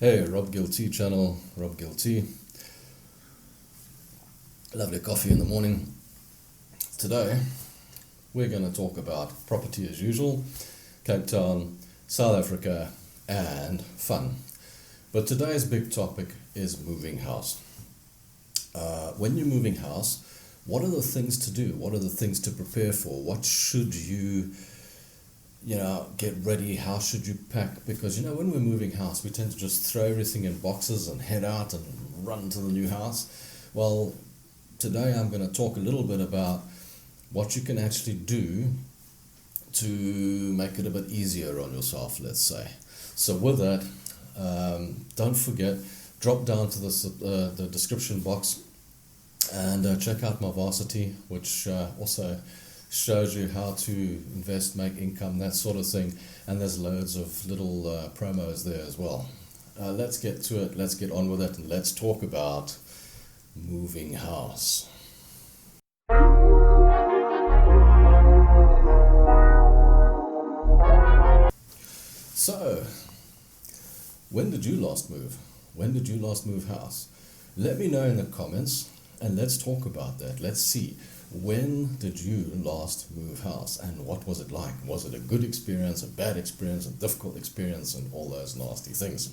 Hey, Rob GillT channel, Rob GillT. Lovely coffee in the morning. Today, we're going to talk about property as usual, Cape Town, South Africa, and fun. But today's big topic is moving house. When you're moving house, what are the things to do? What are the things to prepare for? What should you get ready? How should you pack? Because, when we're moving house, we tend to just throw everything in boxes and head out and run to the new house. Well, today I'm going to talk a little bit about what you can actually do to make it a bit easier on yourself, let's say. So with that, don't forget, drop down to the description box and check out my Varsity, which also shows you how to invest, make income, that sort of thing. And there's loads of little promos there as well. Let's get to it, let's get on with it, and let's talk about moving house. So, when did you last move? When did you last move house? Let me know in the comments and let's talk about that. Let's see. When did you last move house and what was it like? Was it a good experience, a bad experience, a difficult experience, and all those nasty things?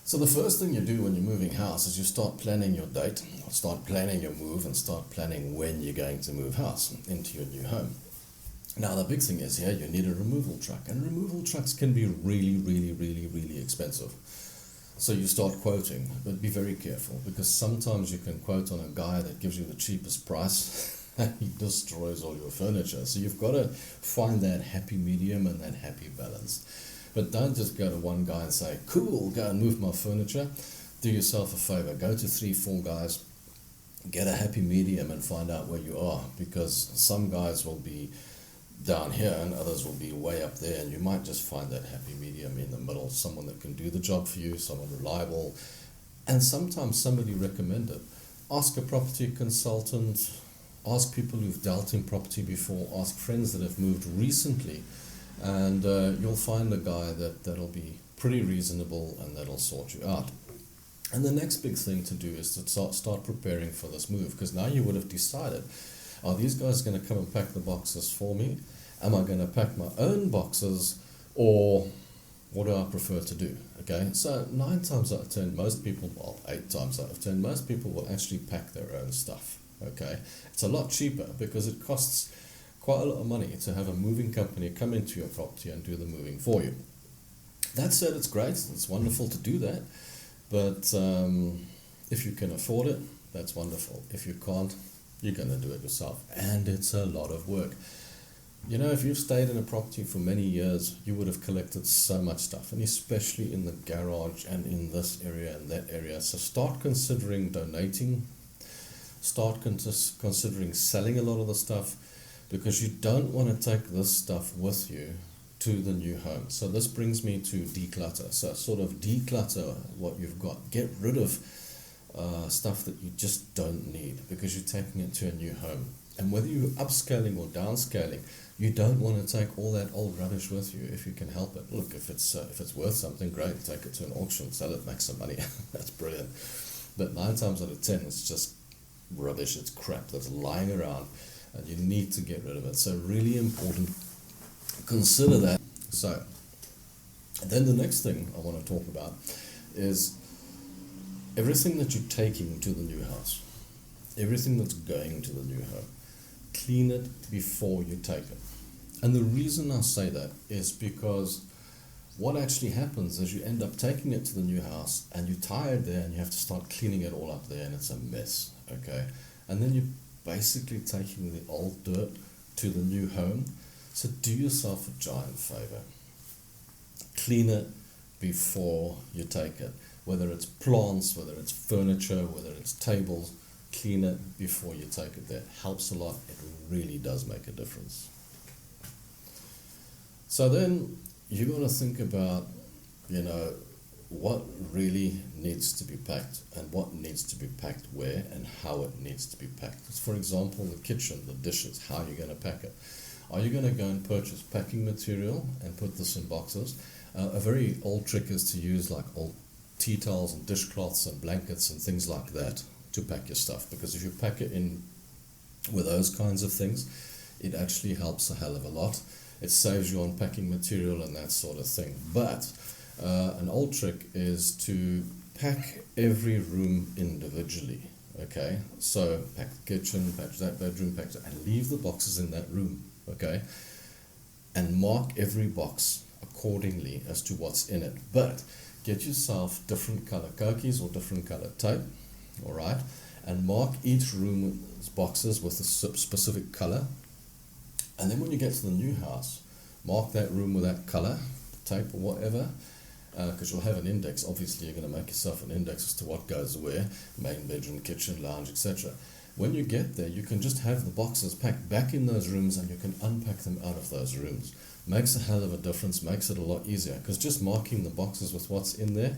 So the first thing you do when you're moving house is you start planning your date, or start planning your move, and start planning when you're going to move house into your new home. Now the big thing is here you need a removal truck, and removal trucks can be really expensive. So you start quoting, but be very careful, because sometimes you can quote on a guy that gives you the cheapest price and he destroys all your furniture. So you've got to find that happy medium and that happy balance. But don't just go to one guy and say, cool, go and move my furniture. Do yourself a favor, go to 3-4 guys, get a happy medium and find out where you are, because some guys will be down here and others will be way up there, and you might just find that happy medium in the middle, someone that can do the job for you, someone reliable, and sometimes somebody recommended. Ask a property consultant, ask people who've dealt in property before, ask friends that have moved recently, and you'll find a guy that'll be pretty reasonable and that'll sort you out. And the next big thing to do is to start preparing for this move, because now you would have decided, are these guys going to come and pack the boxes for me? Am I going to pack my own boxes, or what do I prefer to do? Okay, so 9 times out of 10, most people, well, 8 times out of 10, most people will actually pack their own stuff. Okay, it's a lot cheaper because it costs quite a lot of money to have a moving company come into your property and do the moving for you. That said, it's great, it's wonderful to do that, but if you can afford it, that's wonderful. If you can't, you're going to do it yourself, and it's a lot of work. If you've stayed in a property for many years, you would have collected so much stuff, and especially in the garage and in this area and that area. So start considering donating, start considering selling a lot of the stuff, because you don't want to take this stuff with you to the new home. So this brings me to declutter. So sort of declutter what you've got. Get rid of stuff that you just don't need, because you're taking it to a new home. And whether you're upscaling or downscaling, you don't want to take all that old rubbish with you if you can help it. Look, if it's worth something, great, take it to an auction, sell it, make some money. That's brilliant. But 9 times out of 10, it's just rubbish, it's crap that's lying around, and you need to get rid of it. So really important, consider that. So then the next thing I want to talk about is everything that you're taking to the new house, everything that's going to the new home, clean it before you take it. And the reason I say that is because what actually happens is you end up taking it to the new house and you're tired there and you have to start cleaning it all up there, and it's a mess, okay? And then you're basically taking the old dirt to the new home. So do yourself a giant favor. Clean it before you take it. Whether it's plants, whether it's furniture, whether it's tables, clean it before you take it there. It helps a lot. It really does make a difference. So then you got to think about, what really needs to be packed and what needs to be packed where and how it needs to be packed. For example, the kitchen, the dishes, how are you going to pack it? Are you going to go and purchase packing material and put this in boxes? A very old trick is to use like old tea towels and dishcloths and blankets and things like that to pack your stuff, because if you pack it in with those kinds of things, it actually helps a hell of a lot. It saves you on packing material and that sort of thing. But an old trick is to pack every room individually. Okay, so pack the kitchen, pack that bedroom, pack that, and leave the boxes in that room. Okay, and mark every box accordingly as to what's in it. But get yourself different color cookies or different color tape, all right, and mark each room's boxes with a specific color. And then when you get to the new house, mark that room with that color tape or whatever, because you'll have an index. Obviously, you're going to make yourself an index as to what goes where, main bedroom, kitchen, lounge, etc. When you get there, you can just have the boxes packed back in those rooms and you can unpack them out of those rooms. Makes a hell of a difference, makes it a lot easier, because just marking the boxes with what's in there,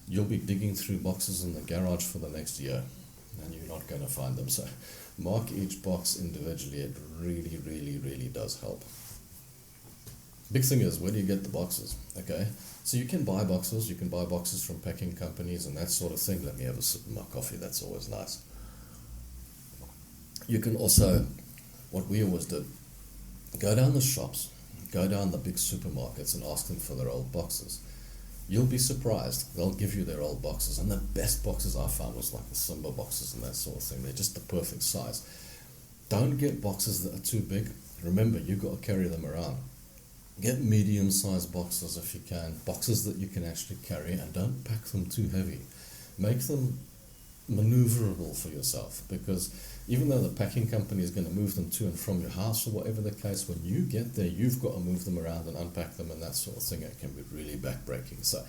you'll be digging through boxes in the garage for the next year and you're not going to find them. So mark each box individually. It really, really, really does help. Big thing is, where do you get the boxes? Okay, so you can buy boxes. You can buy boxes from packing companies and that sort of thing. Let me have a sip of my coffee. That's always nice. You can also, what we always did, go down the shops, go down the big supermarkets and ask them for their old boxes. You'll be surprised. They'll give you their old boxes. And the best boxes I found was like the Simba boxes and that sort of thing. They're just the perfect size. Don't get boxes that are too big. Remember, you've got to carry them around. Get medium-sized boxes if you can, boxes that you can actually carry, and don't pack them too heavy. Make them maneuverable for yourself, because even though the packing company is going to move them to and from your house or whatever the case, when you get there, you've got to move them around and unpack them and that sort of thing. It can be really backbreaking. So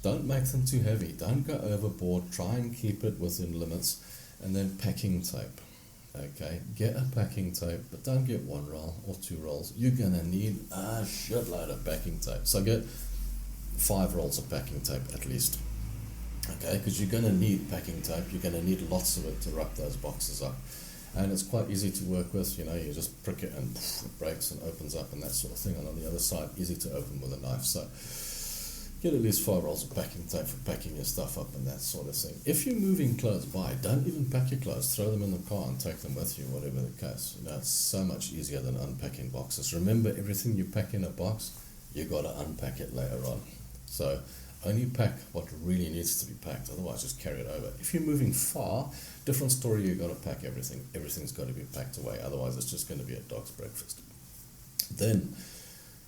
don't make them too heavy. Don't go overboard. Try and keep it within limits. And then packing tape. Okay, get a packing tape, but don't get one roll or two rolls. You're going to need a shitload of packing tape. So get 5 rolls of packing tape at least. Okay, because you're going to need packing tape. You're going to need lots of it to wrap those boxes up. And it's quite easy to work with. You know, you just prick it and it breaks and opens up and that sort of thing. And on the other side, easy to open with a knife. So get at least 5 rolls of packing tape for packing your stuff up and that sort of thing. If you're moving clothes by, don't even pack your clothes. Throw them in the car and take them with you, whatever the case. You know, it's so much easier than unpacking boxes. Remember, everything you pack in a box, you got to unpack it later on. So only pack what really needs to be packed. Otherwise, just carry it over. If you're moving far, different story. You got to pack everything. Everything's got to be packed away. Otherwise, it's just going to be a dog's breakfast. Then,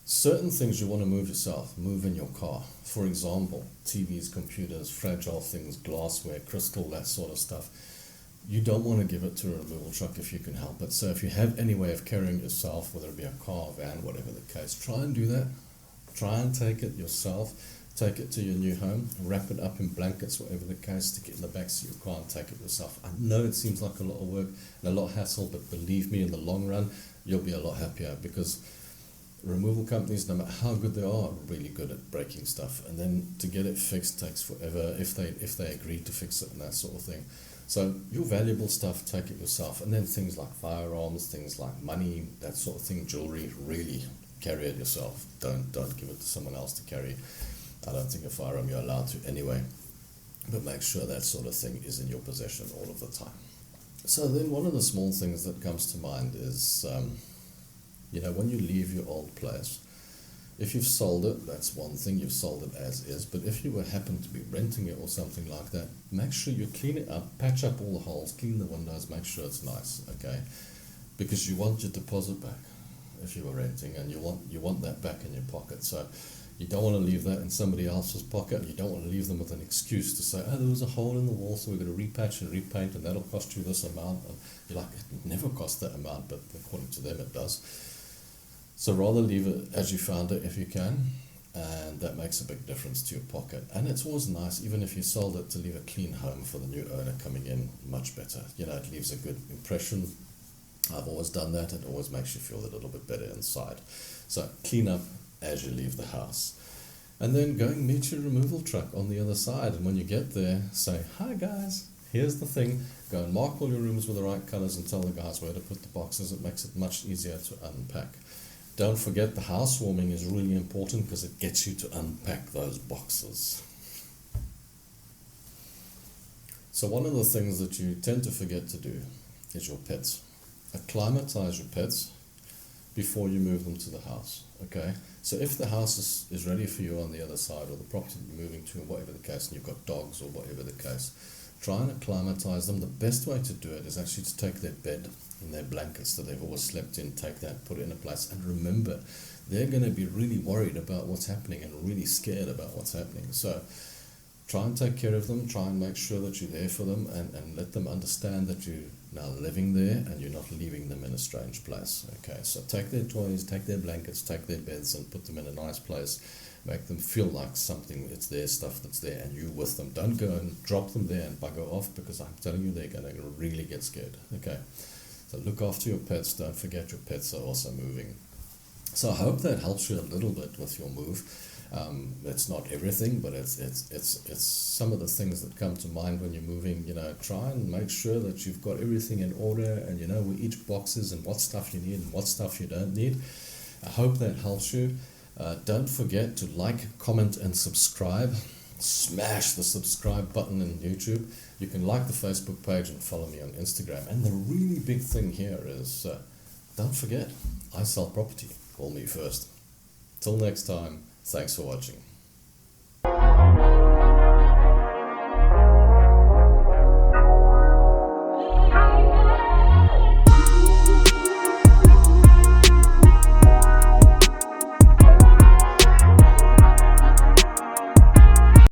certain things you want to move yourself, move in your car. For example, TVs, computers, fragile things, glassware, crystal, that sort of stuff. You don't want to give it to a removal truck if you can help it. So if you have any way of carrying it yourself, whether it be a car, van, whatever the case, try and do that. Try and take it yourself. Take it to your new home, wrap it up in blankets, whatever the case, stick it in the backseat of your car and take it yourself. I know it seems like a lot of work and a lot of hassle, but believe me, in the long run, you'll be a lot happier, because removal companies, no matter how good they are really good at breaking stuff, and then to get it fixed takes forever if they agree to fix it and that sort of thing. So your valuable stuff, take it yourself. And then things like firearms, things like money, that sort of thing, jewelry, really carry it yourself. Don't give it to someone else to carry. I don't think a firearm you're allowed to anyway, but make sure that sort of thing is in your possession all of the time. So then one of the small things that comes to mind is, when you leave your old place, if you've sold it, that's one thing, you've sold it as is, but if you happen to be renting it or something like that, make sure you clean it up, patch up all the holes, clean the windows, make sure it's nice, okay? Because you want your deposit back if you were renting, and you want that back in your pocket. So you don't want to leave that in somebody else's pocket, and you don't want to leave them with an excuse to say, there was a hole in the wall, so we're going to repatch and repaint, and that'll cost you this amount. And you're like, it never cost that amount, but according to them it does. So rather leave it as you found it if you can, and that makes a big difference to your pocket. And it's always nice, even if you sold it, to leave a clean home for the new owner coming in, much better. It leaves a good impression. I've always done that. It always makes you feel a little bit better inside. So clean up as you leave the house. And then go and meet your removal truck on the other side. And when you get there, say, hi guys, here's the thing. Go and mark all your rooms with the right colors and tell the guys where to put the boxes. It makes it much easier to unpack. Don't forget the housewarming is really important because it gets you to unpack those boxes. So one of the things that you tend to forget to do is your pets. Acclimatize your pets before you move them to the house, okay? So if the house is ready for you on the other side, or the property you're moving to, or whatever the case, and you've got dogs or whatever the case, try and acclimatize them. The best way to do it is actually to take their bed and their blankets that they've always slept in, take that, put it in a place, and remember, they're going to be really worried about what's happening and really scared about what's happening. So try and take care of them, try and make sure that you're there for them, and let them understand that you're now living there and you're not leaving them in a strange place. Okay, so take their toys, take their blankets, take their beds, and put them in a nice place. Make them feel like something, it's their stuff that's there and you with them. Don't go and drop them there and bugger off, because I'm telling you, they're going to really get scared. Okay, so look after your pets. Don't forget your pets are also moving. So I hope that helps you a little bit with your move. It's not everything, but it's some of the things that come to mind when you're moving. You know, try and make sure that you've got everything in order, and you know where each box is and what stuff you need and what stuff you don't need. I hope that helps you. Don't forget to like, comment, and subscribe. Smash the subscribe button in YouTube. You can like the Facebook page and follow me on Instagram. And the really big thing here is, don't forget, I sell property. Call me first. Till next time, thanks for watching.